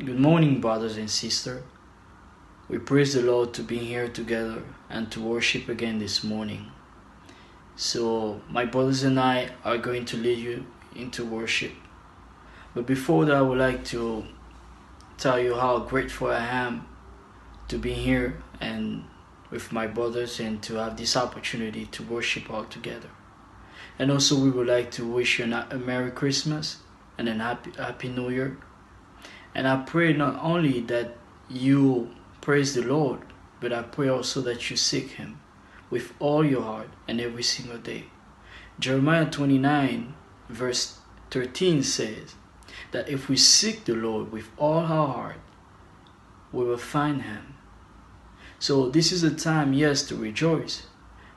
Good morning, brothers and sisters. We praise the Lord to be here together and to worship again this morning. So, my brothers and I are going to lead you into worship. But before that, I would like to tell you how grateful I am to be here and with my brothers and to have this opportunity to worship all together. And also, we would like to wish you a Merry Christmas and a Happy New Year. And I pray not only that you praise the Lord, but I pray also that you seek Him with all your heart and every single day. Jeremiah 29 verse 13 says that if we seek the Lord with all our heart, we will find Him. So this is a time, yes, to rejoice.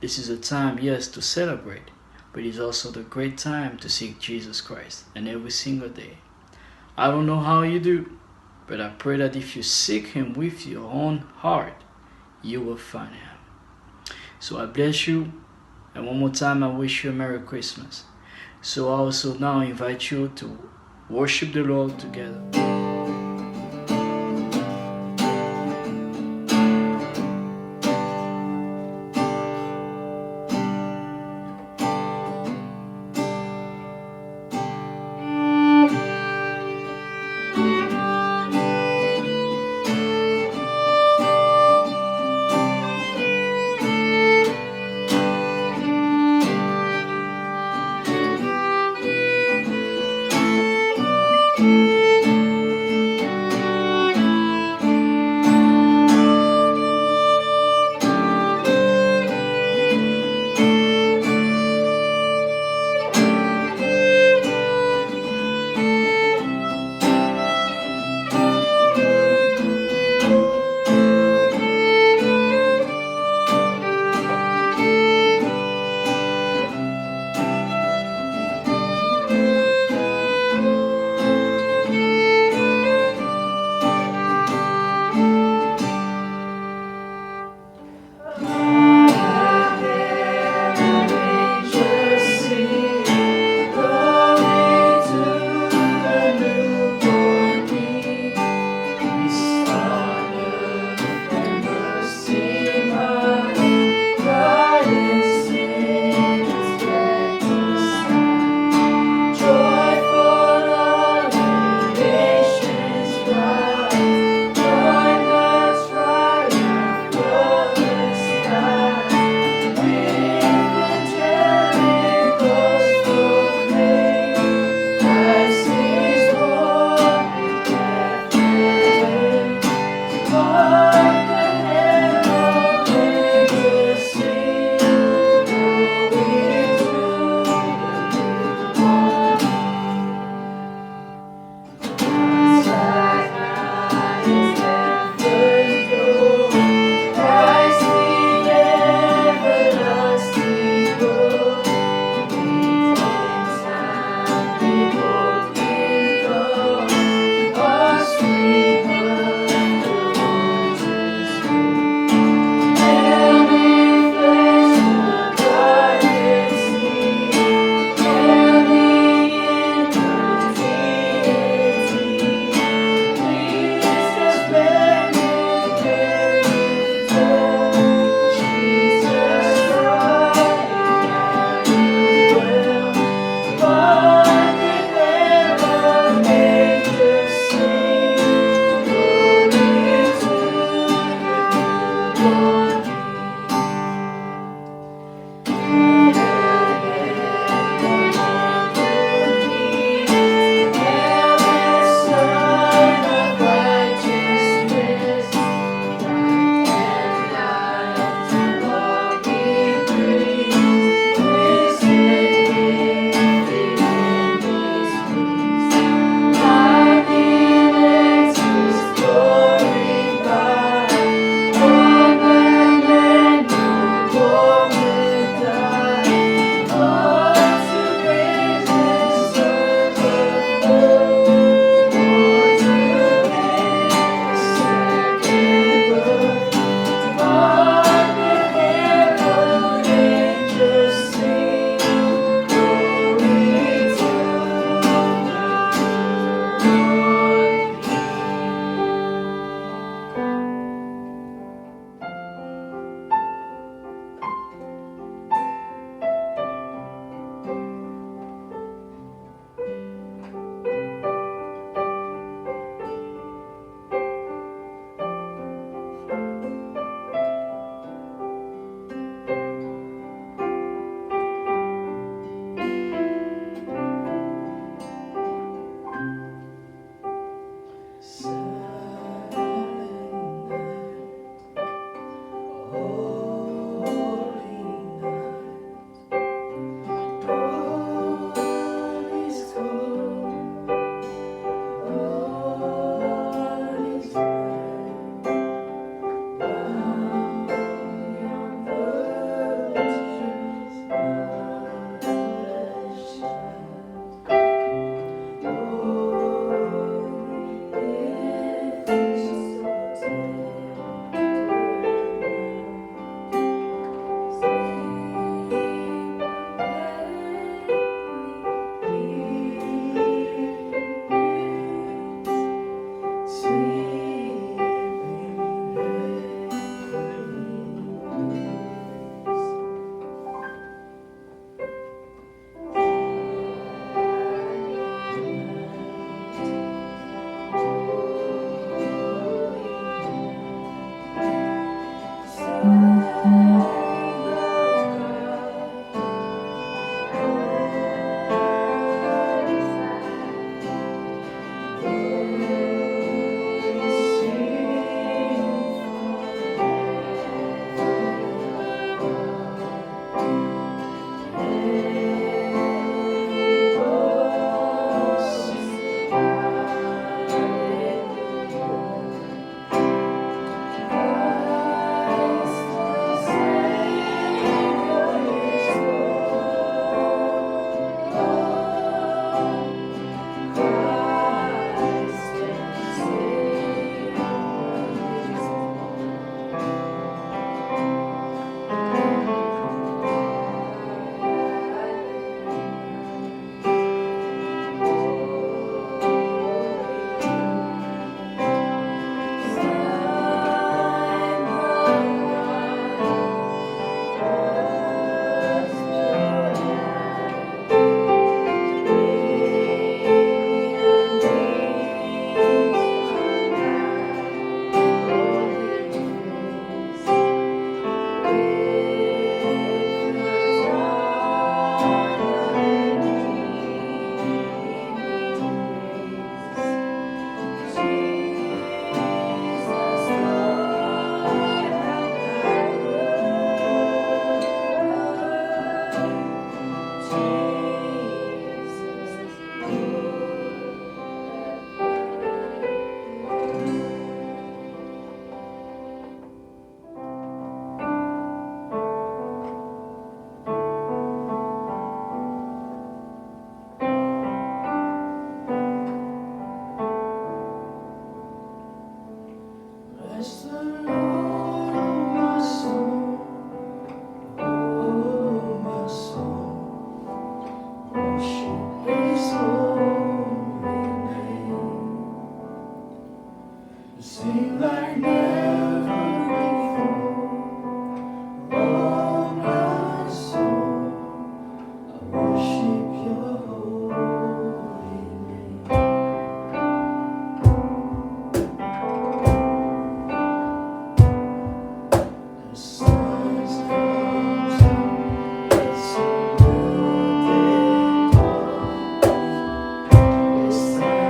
This is a time, yes, to celebrate. But it's also the great time to seek Jesus Christ and every single day. I don't know how you do, but I pray that if you seek Him with your own heart, you will find Him. So I bless you, and one more time I wish you a Merry Christmas. So I also now invite you to worship the Lord together. It's time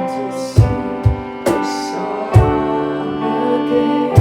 to see the sun again.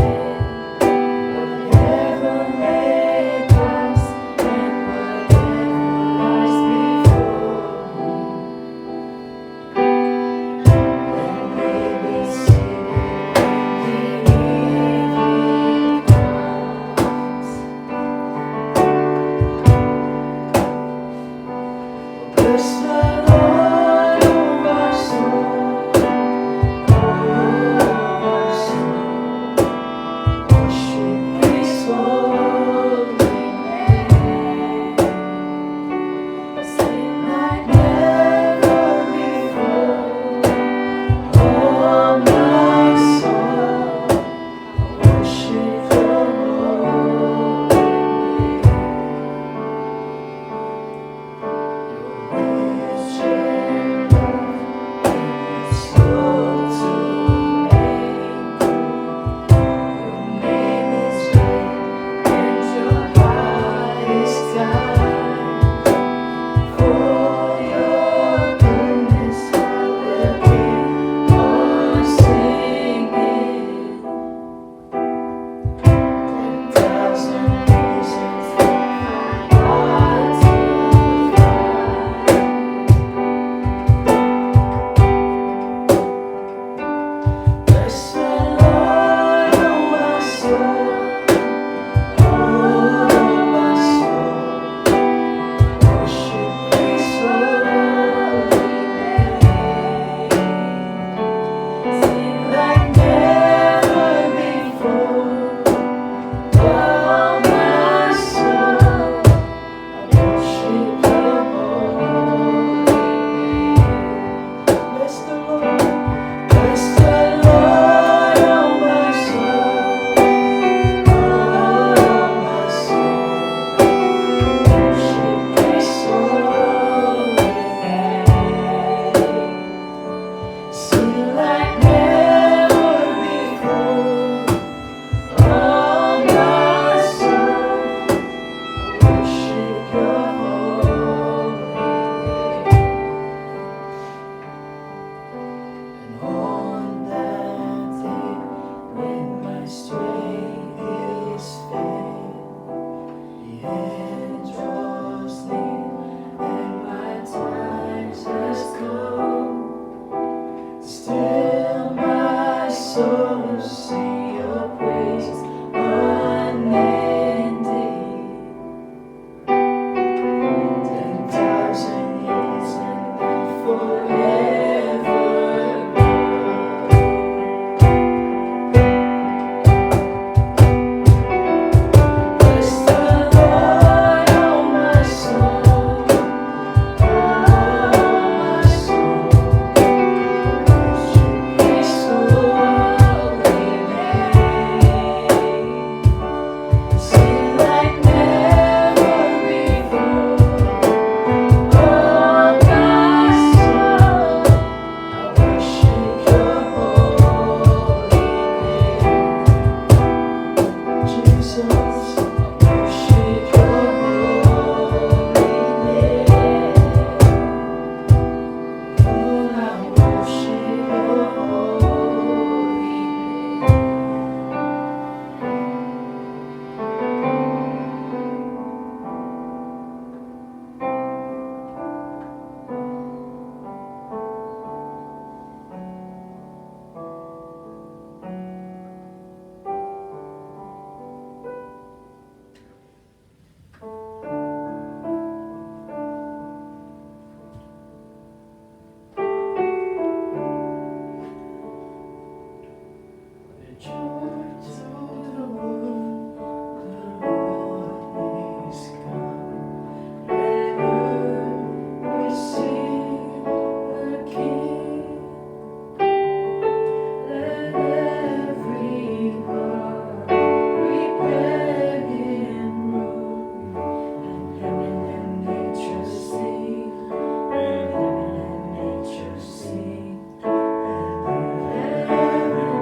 soul sing your praise unending. 10,000 years and forever. Bless the Lord, oh my soul, oh my soul. His holy name. Sing like never before. Oh my soul, I worship your holy name. Jesus, I worship your holy name. Oh, I worship your holy name. The joy to the world, the Lord is come. Let earth receive the King. Let every heart prepare Him room. And heaven and nature sing. And heaven and nature sing. And heaven and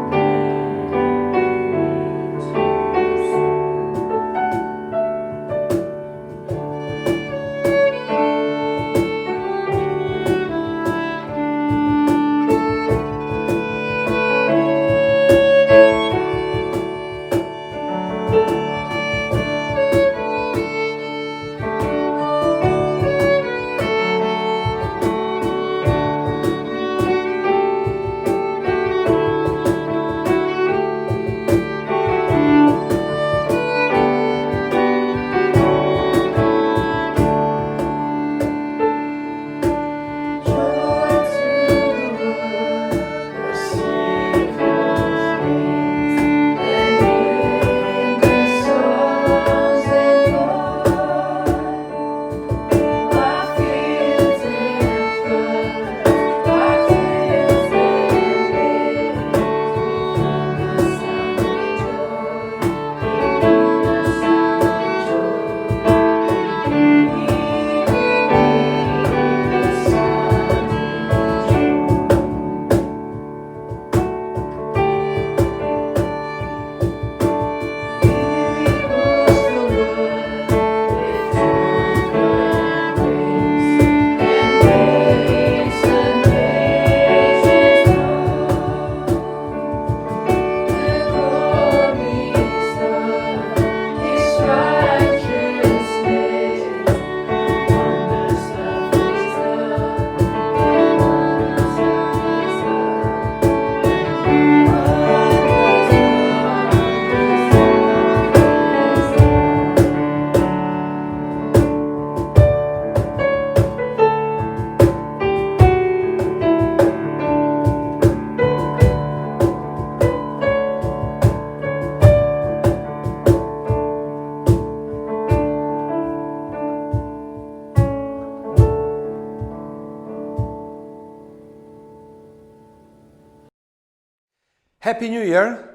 Happy New Year,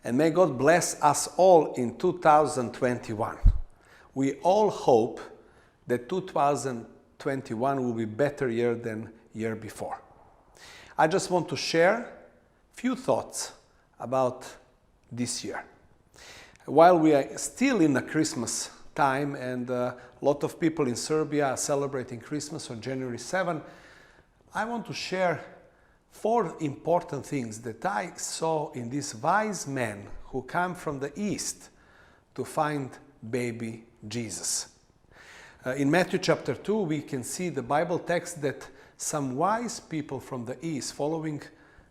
and may God bless us all in 2021. We all hope that 2021 will be a better year than year before. I just want to share a few thoughts about this year. While we are still in the Christmas time and a lot of people in Serbia are celebrating Christmas on January 7, I want to share 4 important things that I saw in these wise men who come from the East to find baby Jesus. In Matthew chapter 2, we can see the Bible text that some wise people from the East, following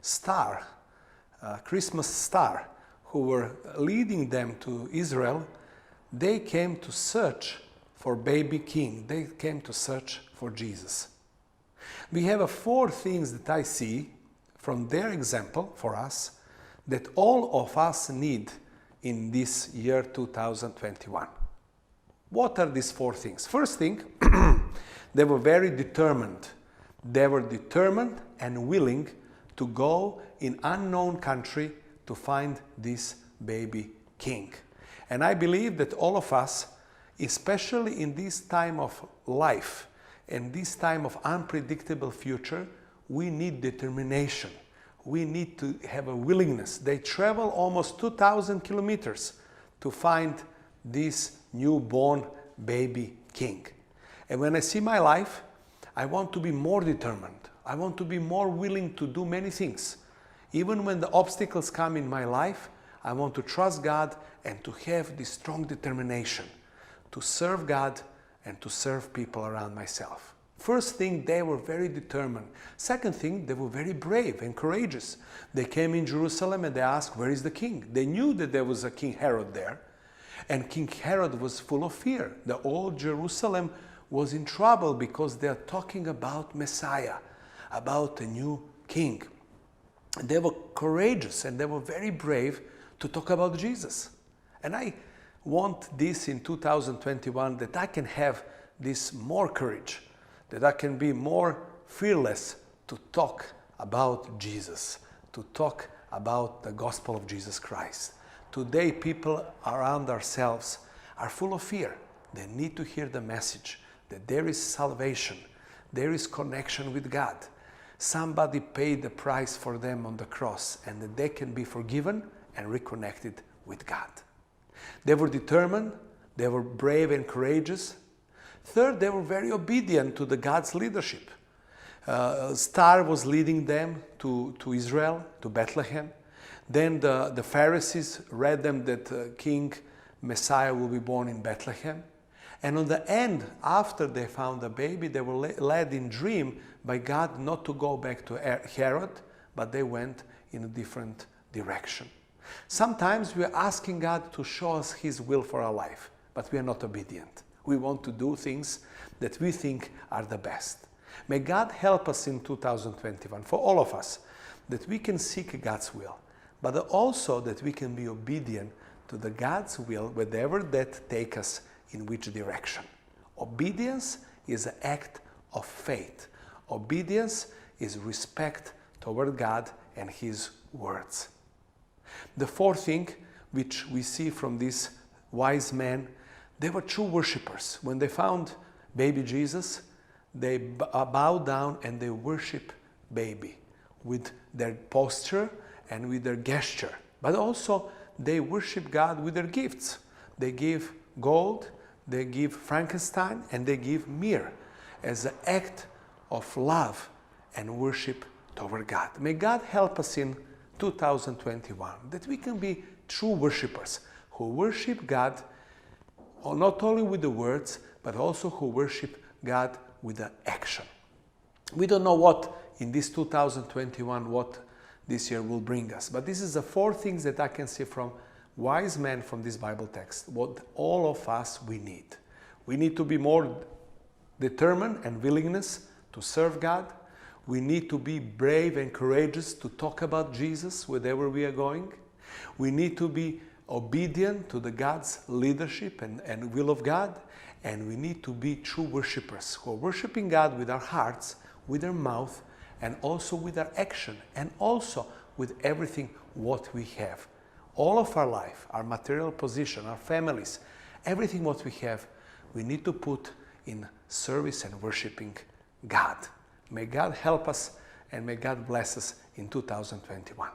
star, Christmas star who were leading them to Israel, they came to search for baby king. They came to search for Jesus. We have 4 things that I see from their example for us that all of us need in this year 2021. What are these 4 things? First thing, they were very determined. They were determined and willing to go in unknown country to find this baby king. And I believe that all of us, especially in this time of life and this time of unpredictable future, we need determination. We need to have a willingness. They travel almost 2,000 kilometers to find this newborn baby king. And when I see my life, I want to be more determined. I want to be more willing to do many things. Even when the obstacles come in my life, I want to trust God and to have this strong determination to serve God and to serve people around myself. First thing, they were very determined. Second thing, they were very brave and courageous. They came in Jerusalem and they asked, where is the king? They knew that there was a King Herod there. And King Herod was full of fear. The old Jerusalem was in trouble because they are talking about Messiah, about a new king. They were courageous and they were very brave to talk about Jesus. And I want this in 2021, that I can have this more courage, that I can be more fearless to talk about Jesus, to talk about the gospel of Jesus Christ. Today, people around ourselves are full of fear. They need to hear the message that there is salvation, there is connection with God. Somebody paid the price for them on the cross, and that they can be forgiven and reconnected with God. They were determined, they were brave and courageous. Third, they were very obedient to the God's leadership. Star was leading them to Israel, to Bethlehem. Then the Pharisees read them that King Messiah will be born in Bethlehem. And on the end, after they found the baby, they were led in dream by God not to go back to Herod, but they went in a different direction. Sometimes we are asking God to show us His will for our life, but we are not obedient. We want to do things that we think are the best. May God help us in 2021, for all of us, that we can seek God's will, but also that we can be obedient to the God's will, whatever that take us in which direction. Obedience is an act of faith. Obedience is respect toward God and His words. The fourth thing which we see from these wise men, they were true worshippers. When they found baby Jesus, they bowed down and they worship baby with their posture and with their gesture. But also they worship God with their gifts. They give gold, they give frankincense, and they give myrrh as an act of love and worship toward God. May God help us in 2021 that we can be true worshippers who worship God not only with the words, but also who worship God with the action. We don't know what in this 2021, what this year will bring us, but this is the four things that I can see from wise men from this Bible text, what all of us we need. We need to be more determined and willingness to serve God. We need to be brave and courageous to talk about Jesus wherever we are going. We need to be obedient to the God's leadership and will of God. And we need to be true worshipers who are worshiping God with our hearts, with our mouth, and also with our action, and also with everything what we have. All of our life, our material position, our families, everything what we have, we need to put in service and worshiping God. May God help us and may God bless us in 2021.